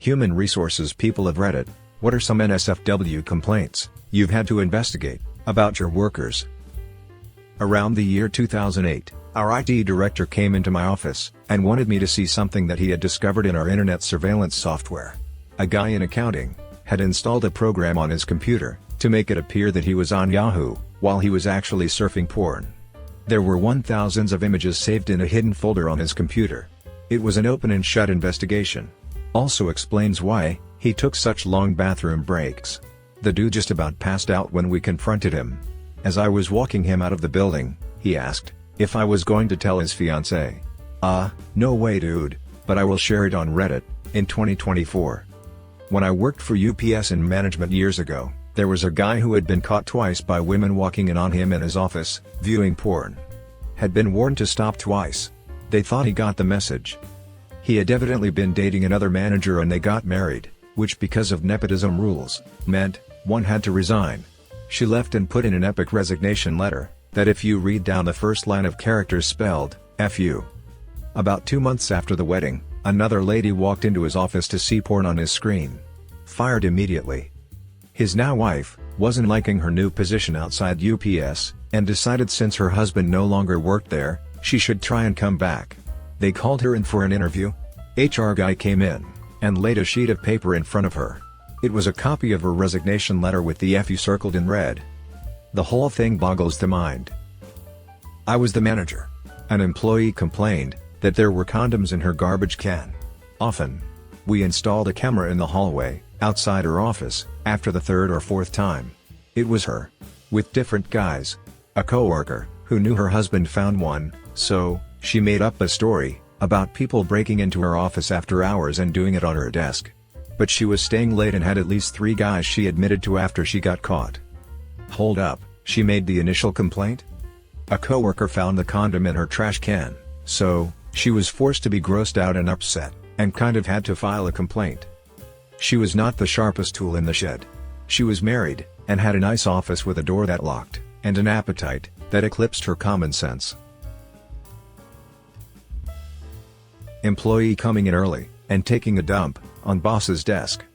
Human resources people of Reddit, what are some NSFW complaints you've had to investigate about your workers? Around the year 2008, our IT director came into my office and wanted me to see something that he had discovered in our internet surveillance software. A guy in accounting had installed a program on his computer to make it appear that he was on Yahoo while he was actually surfing porn. There were thousands of images saved in a hidden folder on his computer. It was an open and shut investigation. Also explains why he took such long bathroom breaks. The dude just about passed out when we confronted him. As I was walking him out of the building, he asked if I was going to tell his fiancée. No way dude, but I will share it on Reddit, in 2024. When I worked for UPS in management years ago, there was a guy who had been caught twice by women walking in on him in his office, viewing porn. Had been warned to stop twice. They thought he got the message. He had evidently been dating another manager and they got married, which because of nepotism rules, meant one had to resign. She left and put in an epic resignation letter, that if you read down the first line of characters spelled, F you. About 2 months after the wedding, another lady walked into his office to see porn on his screen. Fired immediately. His now wife wasn't liking her new position outside UPS, and decided since her husband no longer worked there, she should try and come back. They called her in for an interview. HR guy came in and laid a sheet of paper in front of her. It was a copy of her resignation letter with the FU circled in red. The whole thing boggles the mind. I was the manager. An employee complained that there were condoms in her garbage can. Often. We installed a camera in the hallway, outside her office, after the third or fourth time. It was her. With different guys. A coworker, who knew her husband found one, so she made up a story about people breaking into her office after hours and doing it on her desk. But she was staying late and had at least 3 guys she admitted to after she got caught. Hold up, she made the initial complaint? A coworker found the condom in her trash can, so she was forced to be grossed out and upset, and kind of had to file a complaint. She was not the sharpest tool in the shed. She was married, and had a nice office with a door that locked, and an appetite that eclipsed her common sense. Employee coming in early and taking a dump on boss's desk.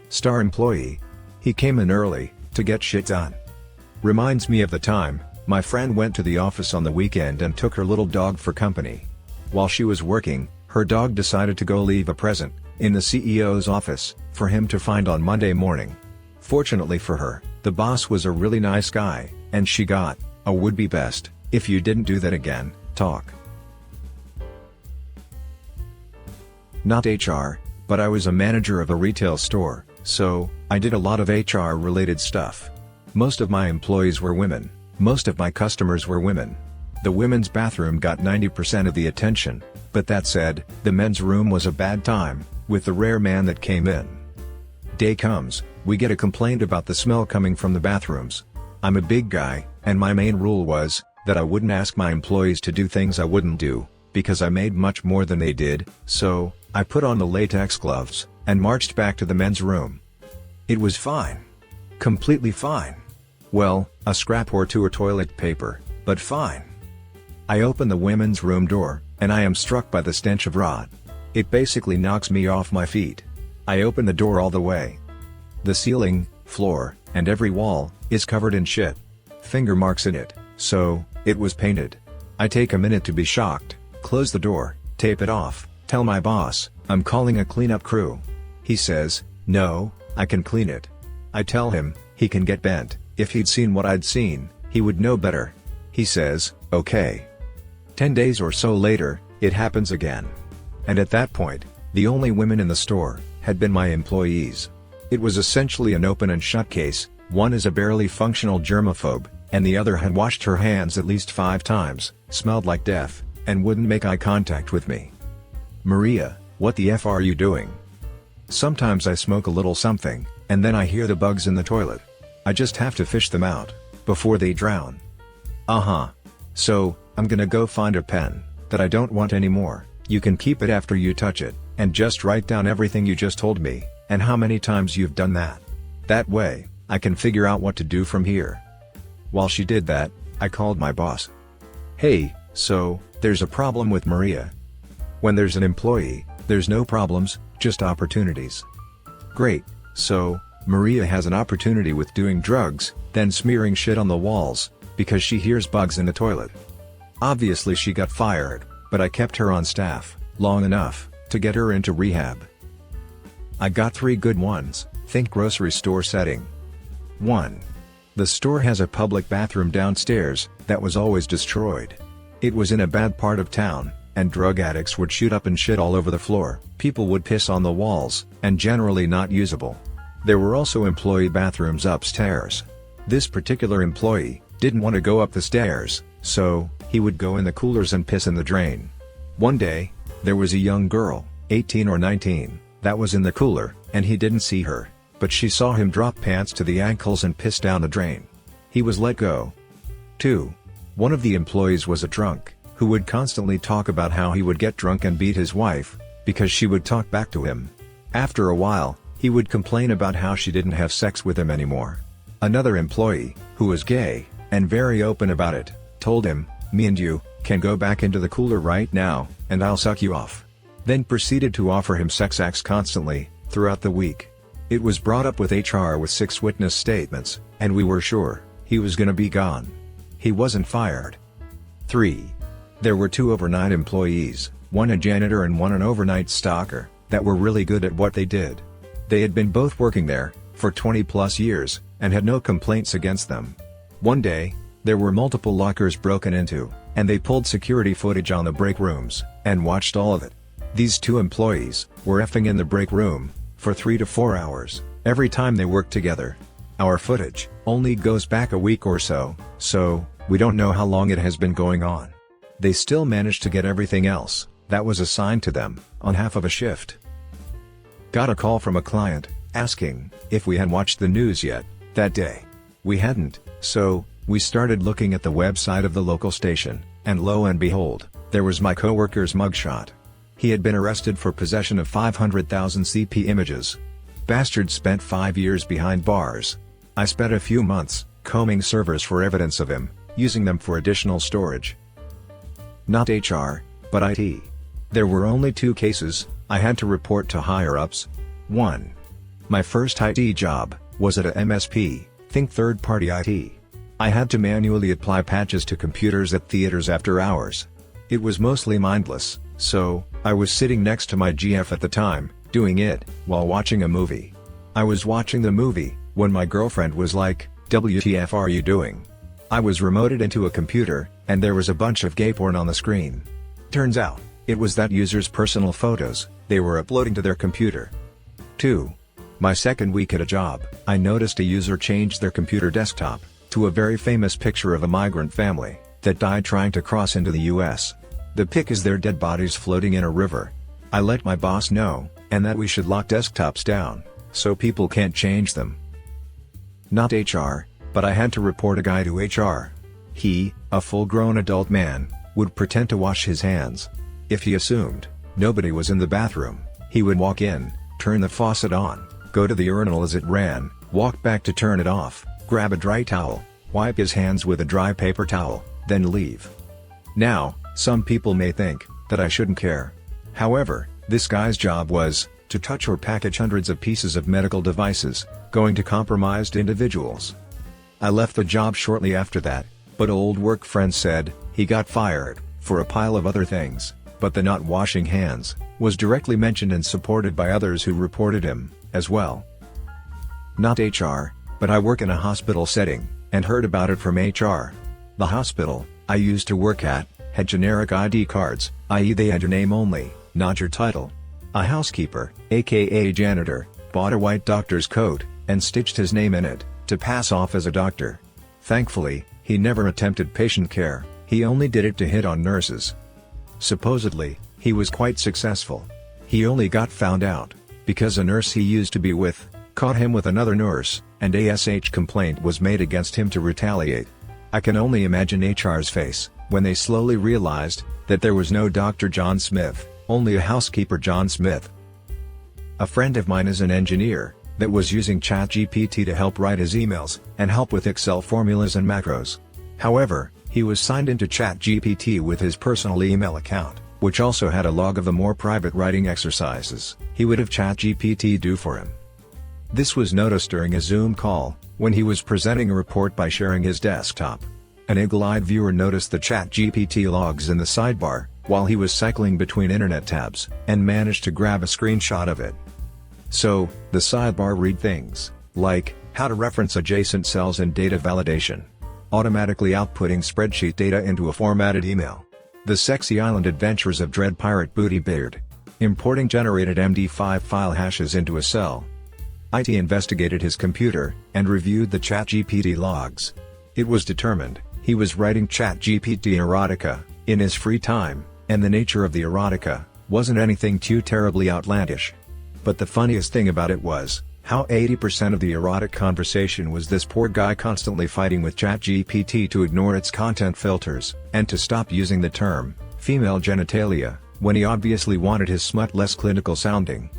Star employee. He came in early to get shit done. Reminds me of the time my friend went to the office on the weekend and took her little dog for company. While she was working, her dog decided to go leave a present in the CEO's office for him to find on Monday morning. Fortunately for her, the boss was a really nice guy, and she got a would be best if you didn't do that again talk. Not HR, but I was a manager of a retail store, so I did a lot of HR related stuff. Most of my employees were women. Most of my customers were women. The women's bathroom got 90% of the attention, but that said, the men's room was a bad time, with the rare man that came in. Day comes, we get a complaint about the smell coming from the bathrooms. I'm a big guy, and my main rule was that I wouldn't ask my employees to do things I wouldn't do, because I made much more than they did, so I put on the latex gloves and marched back to the men's room. It was fine. Completely fine. Well, a scrap or two of toilet paper, but fine. I open the women's room door, and I am struck by the stench of rot. It basically knocks me off my feet. I open the door all the way. The ceiling, floor, and every wall is covered in shit. Finger marks in it, so it was painted. I take a minute to be shocked, close the door, tape it off, tell my boss I'm calling a cleanup crew. He says, no, I can clean it. I tell him he can get bent. If he'd seen what I'd seen, he would know better. He says, okay. 10 days or so later, it happens again. And at that point, the only women in the store had been my employees. It was essentially an open and shut case. One is a barely functional germaphobe, and the other had washed her hands at least 5 times, smelled like death, and wouldn't make eye contact with me. Maria, what the F are you doing? Sometimes I smoke a little something, and then I hear the bugs in the toilet. I just have to fish them out before they drown. So, I'm gonna go find a pen that I don't want anymore. You can keep it after you touch it, and just write down everything you just told me, and how many times you've done that. That way, I can figure out what to do from here. While she did that, I called my boss. Hey, so, there's a problem with Maria. When there's an employee There's no problems, just opportunities. Great, so, Maria has an opportunity with doing drugs, then smearing shit on the walls, because she hears bugs in the toilet. Obviously she got fired, but I kept her on staff, long enough, to get her into rehab. I got 3 good ones. Think grocery store setting. 1. The store has a public bathroom downstairs, that was always destroyed. It was in a bad part of town, and drug addicts would shoot up and shit all over the floor, people would piss on the walls, and generally not usable. There were also employee bathrooms upstairs. This particular employee didn't want to go up the stairs, so he would go in the coolers and piss in the drain. One day, there was a young girl, 18 or 19, that was in the cooler, and he didn't see her, but she saw him drop pants to the ankles and piss down the drain. He was let go. 2. One of the employees was a drunk, who would constantly talk about how he would get drunk and beat his wife, because she would talk back to him. After a while, he would complain about how she didn't have sex with him anymore. Another employee, who was gay, and very open about it, told him, "Me and you can go back into the cooler right now, and I'll suck you off." Then proceeded to offer him sex acts constantly, throughout the week. It was brought up with HR with 6 witness statements, and we were sure he was gonna be gone. He wasn't fired. 3. There were 2 overnight employees, one a janitor and one an overnight stalker, that were really good at what they did. They had been both working there for 20+ years, and had no complaints against them. One day, there were multiple lockers broken into, and they pulled security footage on the break rooms, and watched all of it. These 2 employees were effing in the break room for 3 to 4 hours, every time they worked together. Our footage only goes back a week or so we don't know how long it has been going on. They still managed to get everything else that was assigned to them on half of a shift. Got a call from a client, asking if we had watched the news yet, that day. We hadn't, so we started looking at the website of the local station, and lo and behold, there was my coworker's mugshot. He had been arrested for possession of 500,000 CP images. Bastard spent 5 years behind bars. I spent a few months combing servers for evidence of him, using them for additional storage. Not HR, but IT. There were only 2 cases I had to report to higher-ups. 1. My first IT job was at a MSP, think third-party IT. I had to manually apply patches to computers at theaters after hours. It was mostly mindless, so I was sitting next to my GF at the time, doing it while watching a movie. I was watching the movie when my girlfriend was like, "WTF are you doing?" I was remoted into a computer, and there was a bunch of gay porn on the screen. Turns out, it was that user's personal photos they were uploading to their computer. 2. My second week at a job, I noticed a user changed their computer desktop to a very famous picture of a migrant family that died trying to cross into the US. The pic is their dead bodies floating in a river. I let my boss know, and that we should lock desktops down, so people can't change them. Not HR, but I had to report a guy to HR. He, a full-grown adult man, would pretend to wash his hands. If he assumed nobody was in the bathroom, he would walk in, turn the faucet on, go to the urinal as it ran, walk back to turn it off, grab a dry towel, wipe his hands with a dry paper towel, then leave. Now, some people may think that I shouldn't care. However, this guy's job was to touch or package hundreds of pieces of medical devices going to compromised individuals. I left the job shortly after that, but old work friends said he got fired for a pile of other things, but the not washing hands was directly mentioned and supported by others who reported him as well. Not HR, but I work in a hospital setting and heard about it from HR. The hospital I used to work at had generic ID cards, i.e. they had your name only, not your title. A housekeeper, aka janitor, bought a white doctor's coat and stitched his name in it to pass off as a doctor. Thankfully, he never attempted patient care, he only did it to hit on nurses. Supposedly, he was quite successful. He only got found out because a nurse he used to be with caught him with another nurse, and a complaint was made against him to retaliate. I can only imagine HR's face when they slowly realized that there was no Dr. John Smith, only a housekeeper John Smith. A friend of mine is an engineer that was using ChatGPT to help write his emails and help with Excel formulas and macros. However, he was signed into ChatGPT with his personal email account, which also had a log of the more private writing exercises he would have ChatGPT do for him. This was noticed during a Zoom call, when he was presenting a report by sharing his desktop. An eagle-eyed viewer noticed the ChatGPT logs in the sidebar, while he was cycling between internet tabs, and managed to grab a screenshot of it. So, the sidebar read things like, how to reference adjacent cells in data validation. Automatically outputting spreadsheet data into a formatted email. The Sexy Island Adventures of Dread Pirate Booty Beard. Importing generated MD5 file hashes into a cell. IT investigated his computer, and reviewed the ChatGPT logs. It was determined, he was writing ChatGPT erotica, in his free time, and the nature of the erotica, wasn't anything too terribly outlandish. But the funniest thing about it was, how 80% of the erotic conversation was this poor guy constantly fighting with ChatGPT to ignore its content filters, and to stop using the term, female genitalia, when he obviously wanted his smut less clinical sounding.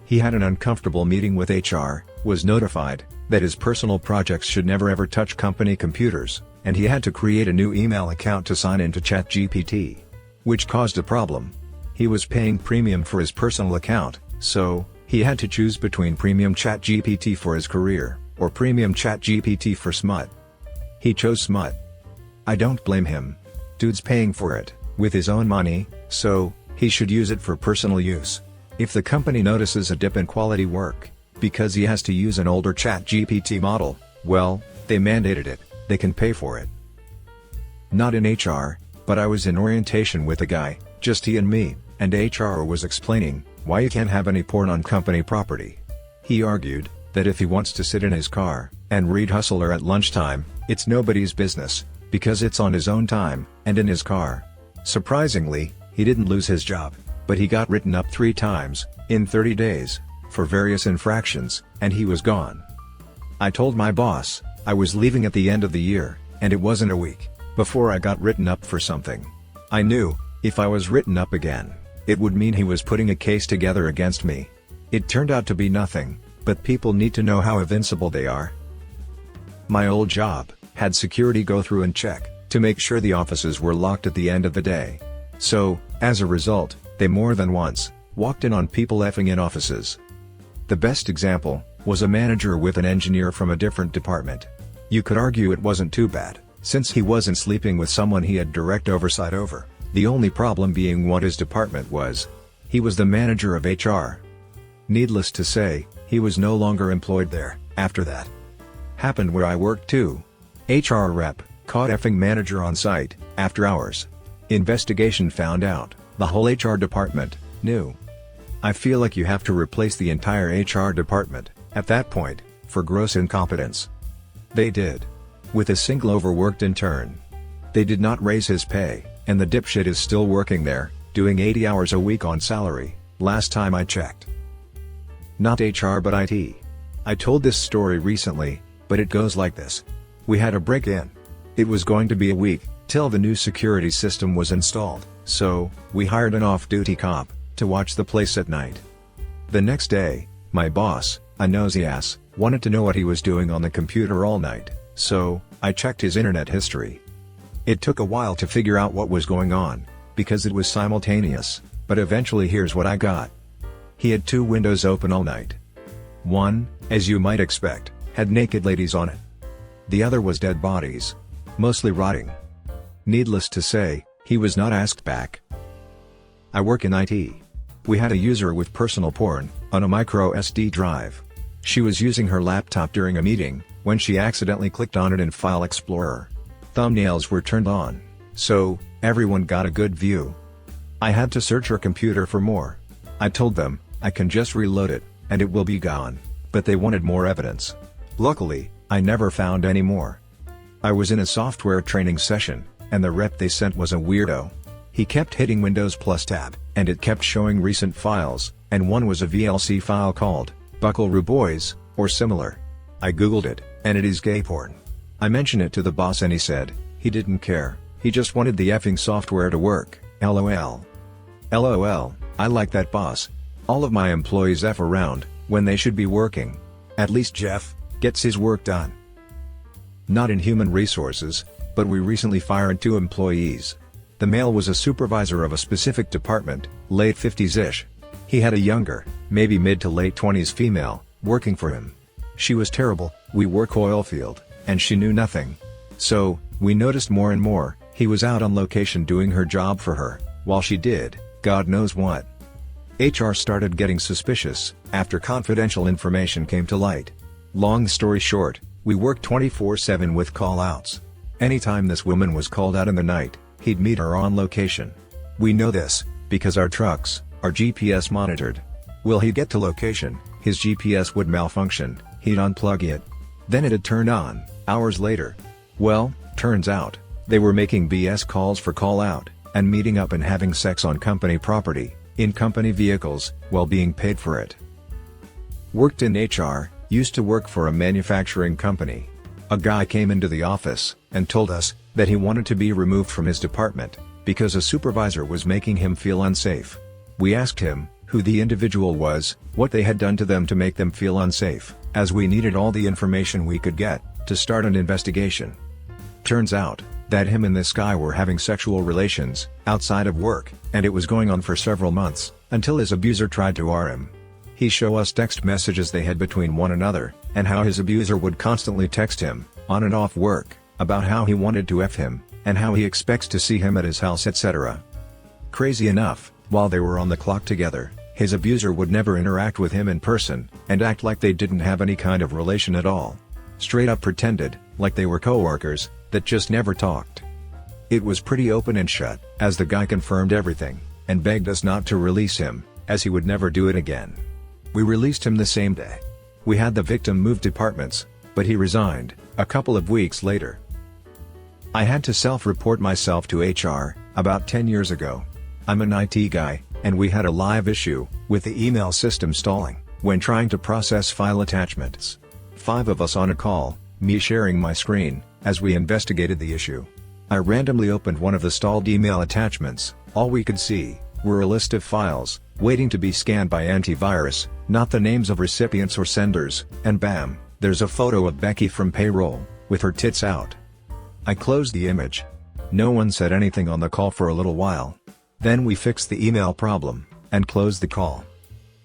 He had an uncomfortable meeting with HR, was notified that his personal projects should never ever touch company computers, and he had to create a new email account to sign into ChatGPT. Which caused a problem. He was paying premium for his personal account, so he had to choose between premium ChatGPT for his career, or premium ChatGPT for smut. He chose smut. I don't blame him. Dude's paying for it, with his own money, so he should use it for personal use. If the company notices a dip in quality work, because he has to use an older ChatGPT model, well, they mandated it, they can pay for it. Not in HR, but I was in orientation with a guy, just he and me, and HR was explaining why you can't have any porn on company property. He argued that if he wants to sit in his car and read Hustler at lunchtime, it's nobody's business, because it's on his own time, and in his car. Surprisingly, he didn't lose his job, but he got written up 3 times, in 30 days, for various infractions, and he was gone. I told my boss I was leaving at the end of the year, and it wasn't a week before I got written up for something. I knew, if I was written up again, it would mean he was putting a case together against me. It turned out to be nothing, but people need to know how invincible they are. My old job had security go through and check, to make sure the offices were locked at the end of the day. So, as a result, they more than once walked in on people effing in offices. The best example was a manager with an engineer from a different department. You could argue it wasn't too bad, since he wasn't sleeping with someone he had direct oversight over, the only problem being what his department was. He was the manager of HR. Needless to say, he was no longer employed there, after that. Happened where I worked too. HR rep caught effing manager on site, after hours. Investigation found out the whole HR department knew. I feel like you have to replace the entire HR department, at that point, for gross incompetence. They did. With a single overworked intern. They did not raise his pay, and the dipshit is still working there, doing 80 hours a week on salary, last time I checked. Not HR but IT. I told this story recently, but it goes like this. We had a break-in. It was going to be a week till the new security system was installed, so we hired an off-duty cop to watch the place at night. The next day, my boss, a nosy ass, wanted to know what he was doing on the computer all night, so I checked his internet history. It took a while to figure out what was going on, because it was simultaneous, but eventually here's what I got. He had 2 windows open all night. One, as you might expect, had naked ladies on it. The other was dead bodies. Mostly rotting. Needless to say, he was not asked back. I work in IT. We had a user with personal porn on a micro SD drive. She was using her laptop during a meeting when she accidentally clicked on it in File Explorer. Thumbnails were turned on, so everyone got a good view. I had to search her computer for more. I told them I can just reload it and it will be gone, but they wanted more evidence. Luckily, I never found any more. I was in a software training session, and the rep they sent was a weirdo. He kept hitting Windows plus Tab, and it kept showing recent files, and one was a VLC file called Buckaroo Boys, or similar. I googled it, and it is gay porn. I mentioned it to the boss and he said he didn't care, he just wanted the effing software to work, LOL. LOL, I like that boss. All of my employees F around when they should be working. At least Jeff gets his work done. Not in human resources, but we recently fired 2 employees. The male was a supervisor of a specific department, late 50s-ish. He had a younger, maybe mid to late 20s female, working for him. She was terrible. We work oil field, and she knew nothing. So, we noticed more and more, he was out on location doing her job for her, while she did, God knows what. HR started getting suspicious, after confidential information came to light. Long story short, we worked 24/7 with call-outs. Anytime this woman was called out in the night, he'd meet her on location. We know this, because our trucks are GPS monitored. Will he get to location, his GPS would malfunction, he'd unplug it. Then it'd turn on, hours later. Well, turns out, they were making BS calls for call-out, and meeting up and having sex on company property, in company vehicles, while being paid for it. Worked in HR, used to work for a manufacturing company. A guy came into the office, and told us, that he wanted to be removed from his department, because a supervisor was making him feel unsafe. We asked him, who the individual was, what they had done to them to make them feel unsafe, as we needed all the information we could get, to start an investigation. Turns out, that him and this guy were having sexual relations, outside of work, and it was going on for several months, until his abuser tried to R him. He showed us text messages they had between one another, and how his abuser would constantly text him, on and off work, about how he wanted to F him, and how he expects to see him at his house, etc. Crazy enough, while they were on the clock together, his abuser would never interact with him in person, and act like they didn't have any kind of relation at all. Straight up pretended, like they were coworkers, that just never talked. It was pretty open and shut, as the guy confirmed everything, and begged us not to release him, as he would never do it again. We released him the same day. We had the victim move departments, but he resigned, a couple of weeks later. I had to self-report myself to HR, about 10 years ago. I'm an IT guy, and we had a live issue, with the email system stalling, when trying to process file attachments. 5 of us on a call, me sharing my screen, as we investigated the issue. I randomly opened one of the stalled email attachments. All we could see were a list of files, waiting to be scanned by antivirus, not the names of recipients or senders, and bam, there's a photo of Becky from payroll, with her tits out. I closed the image. No one said anything on the call for a little while. Then we fixed the email problem, and closed the call.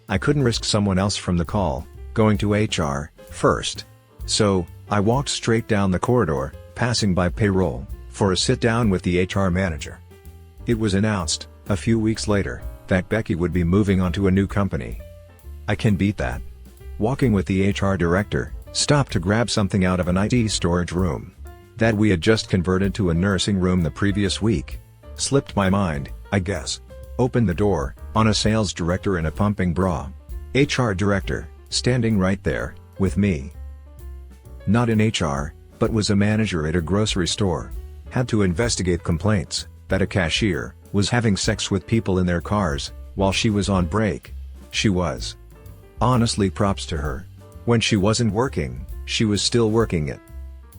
I couldn't risk someone else from the call going to HR first. So, I walked straight down the corridor, passing by payroll, for a sit-down with the HR manager. It was announced, a few weeks later, that Becky would be moving on to a new company. I can beat that. Walking with the HR director, stopped to grab something out of an IT storage room that we had just converted to a nursing room the previous week. Slipped my mind, I guess. Opened the door, on a sales director in a pumping bra. HR director, standing right there, with me. Not in HR, but was a manager at a grocery store. Had to investigate complaints that a cashier was having sex with people in their cars, while she was on break. She was. Honestly, props to her. When she wasn't working, she was still working it.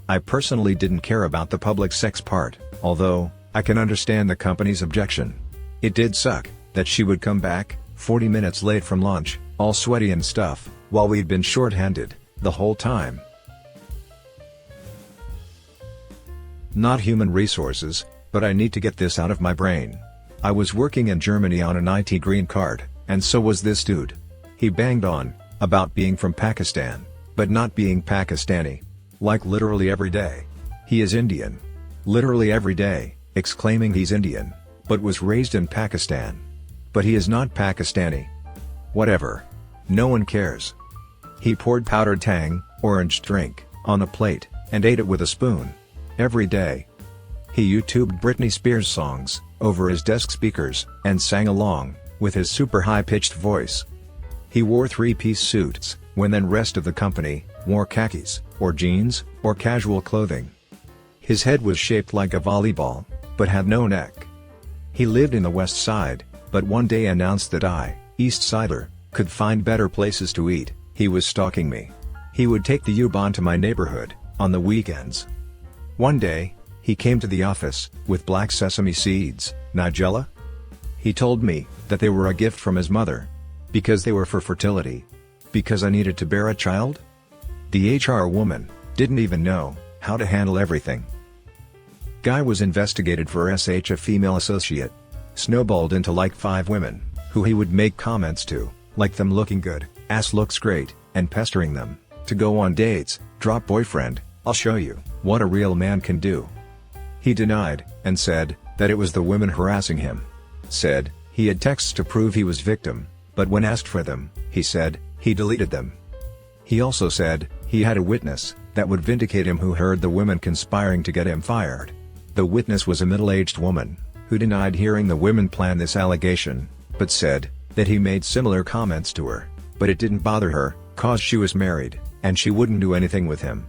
I personally didn't care about the public sex part, although, I can understand the company's objection. It did suck, that she would come back, 40 minutes late from lunch, all sweaty and stuff, while we'd been short-handed, the whole time. Not human resources, but I need to get this out of my brain. I was working in Germany on an IT green card, and so was this dude. He banged on about being from Pakistan, but not being Pakistani. Like literally every day. He is Indian. Literally every day, exclaiming he's Indian, but was raised in Pakistan. But he is not Pakistani. Whatever. No one cares. He poured powdered Tang, orange drink, on a plate, and ate it with a spoon. Every day. He YouTubed Britney Spears songs, over his desk speakers, and sang along, with his super high-pitched voice. He wore 3-piece suits, when the rest of the company wore khakis, or jeans, or casual clothing. His head was shaped like a volleyball, but had no neck. He lived in the West Side, but one day announced that I, East Sider, could find better places to eat. He was stalking me. He would take the U-Bahn to my neighborhood, on the weekends. One day, he came to the office, with black sesame seeds. Nigella? He told me, that they were a gift from his mother. Because they were for fertility. Because I needed to bear a child? The HR woman didn't even know how to handle everything. Guy was investigated for SH a female associate. Snowballed into like 5 women, who he would make comments to, like them looking good, ass looks great, and pestering them to go on dates, drop boyfriend, I'll show you what a real man can do. He denied, and said, that it was the women harassing him. Said, he had texts to prove he was victim, but when asked for them, he said, he deleted them. He also said, he had a witness, that would vindicate him who heard the women conspiring to get him fired. The witness was a middle-aged woman, who denied hearing the women plan this allegation, but said, that he made similar comments to her, but it didn't bother her, cause she was married, and she wouldn't do anything with him.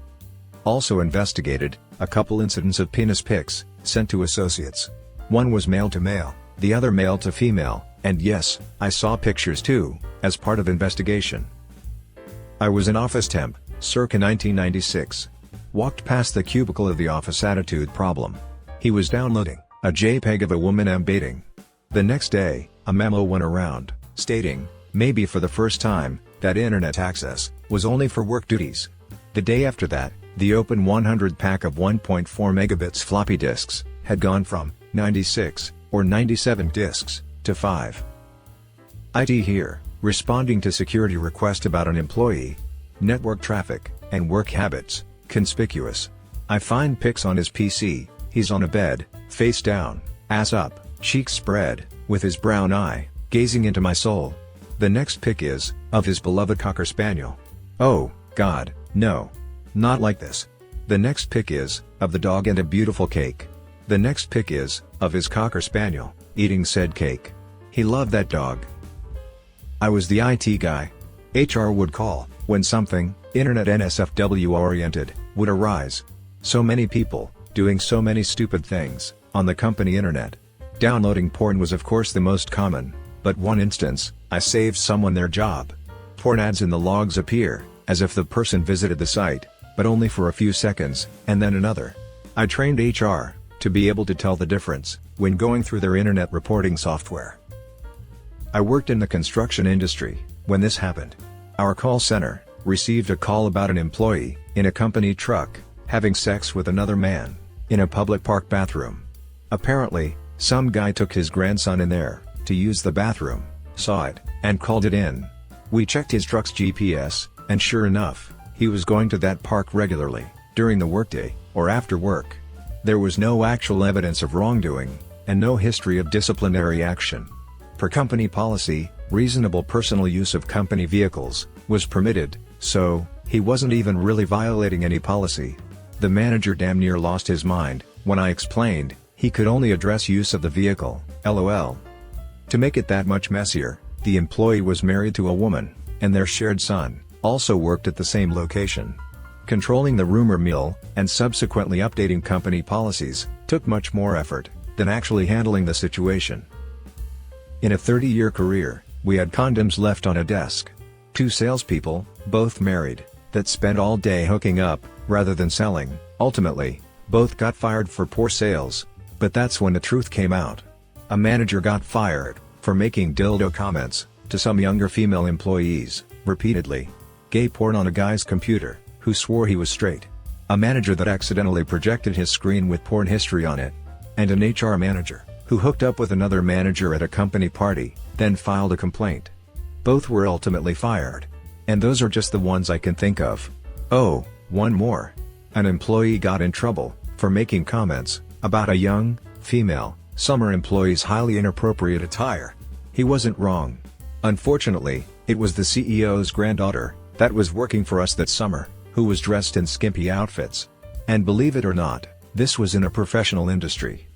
Also investigated, a couple incidents of penis pics, sent to associates. One was male to male, the other male to female, and yes, I saw pictures too, as part of investigation. I was an office temp, circa 1996. Walked past the cubicle of the office attitude problem. He was downloading a JPEG of a woman I'm dating. The next day, a memo went around, stating, maybe for the first time, that internet access was only for work duties. The day after that, the open 100 pack of 1.4 megabits floppy disks had gone from 96 or 97 disks to 5. IT here, responding to security request about an employee. Network traffic and work habits, conspicuous. I find pics on his PC, he's on a bed, face down, ass up, cheeks spread, with his brown eye, gazing into my soul. The next pic is, of his beloved Cocker Spaniel. Oh, God, no. Not like this. The next pic is, of the dog and a beautiful cake. The next pic is, of his Cocker Spaniel, eating said cake. He loved that dog. I was the IT guy. HR would call, when something, internet NSFW oriented, would arise. So many people, doing so many stupid things, on the company internet. Downloading porn was of course the most common, but one instance, I saved someone their job. Porn ads in the logs appear, as if the person visited the site, but only for a few seconds, and then another. I trained HR, to be able to tell the difference, when going through their internet reporting software. I worked in the construction industry, when this happened. Our call center received a call about an employee, in a company truck, having sex with another man, in a public park bathroom. Apparently, some guy took his grandson in there, to use the bathroom, saw it, and called it in. We checked his truck's GPS, and sure enough, he was going to that park regularly, during the workday, or after work. There was no actual evidence of wrongdoing, and no history of disciplinary action. Per company policy, reasonable personal use of company vehicles was permitted, so he wasn't even really violating any policy. The manager damn near lost his mind when I explained he could only address use of the vehicle, LOL. To make it that much messier, the employee was married to a woman, and their shared son also worked at the same location. Controlling the rumor mill, and subsequently updating company policies, took much more effort than actually handling the situation. In a 30-year career, we had condoms left on a desk. 2 salespeople, both married, that spent all day hooking up, rather than selling. Ultimately, both got fired for poor sales. But that's when the truth came out. A manager got fired for making dildo comments to some younger female employees, repeatedly. Gay porn on a guy's computer, who swore he was straight. A manager that accidentally projected his screen with porn history on it. And an HR manager, who hooked up with another manager at a company party, then filed a complaint. Both were ultimately fired. And those are just the ones I can think of. Oh, one more. An employee got in trouble for making comments about a young, female, summer employee's highly inappropriate attire. He wasn't wrong. Unfortunately, it was the CEO's granddaughter that was working for us that summer, who was dressed in skimpy outfits. And believe it or not, this was in a professional industry.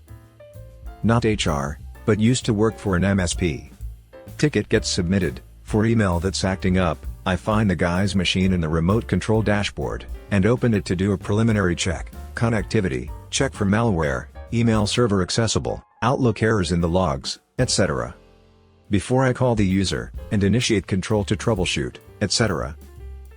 Not HR, but used to work for an MSP. Ticket gets submitted for email that's acting up. I find the guy's machine in the remote control dashboard, and open it to do a preliminary check, connectivity, check for malware, email server accessible, Outlook errors in the logs, etc. Before I call the user, and initiate control to troubleshoot, etc.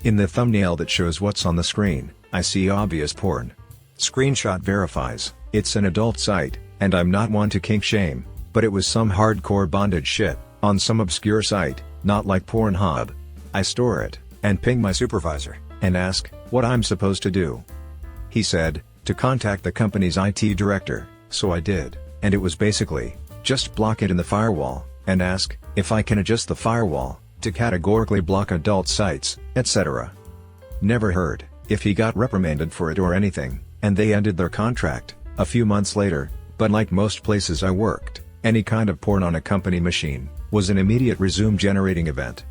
In the thumbnail that shows what's on the screen, I see obvious porn. Screenshot verifies, it's an adult site, and I'm not one to kink shame, but it was some hardcore bondage shit, on some obscure site, not like Pornhub. I store it, and ping my supervisor, and ask, what I'm supposed to do. He said, to contact the company's IT director, so I did, and it was basically, just block it in the firewall, and ask if I can adjust the firewall to categorically block adult sites, etc. Never heard if he got reprimanded for it or anything, and they ended their contract a few months later. But like most places I worked, any kind of porn on a company machine was an immediate resume generating event.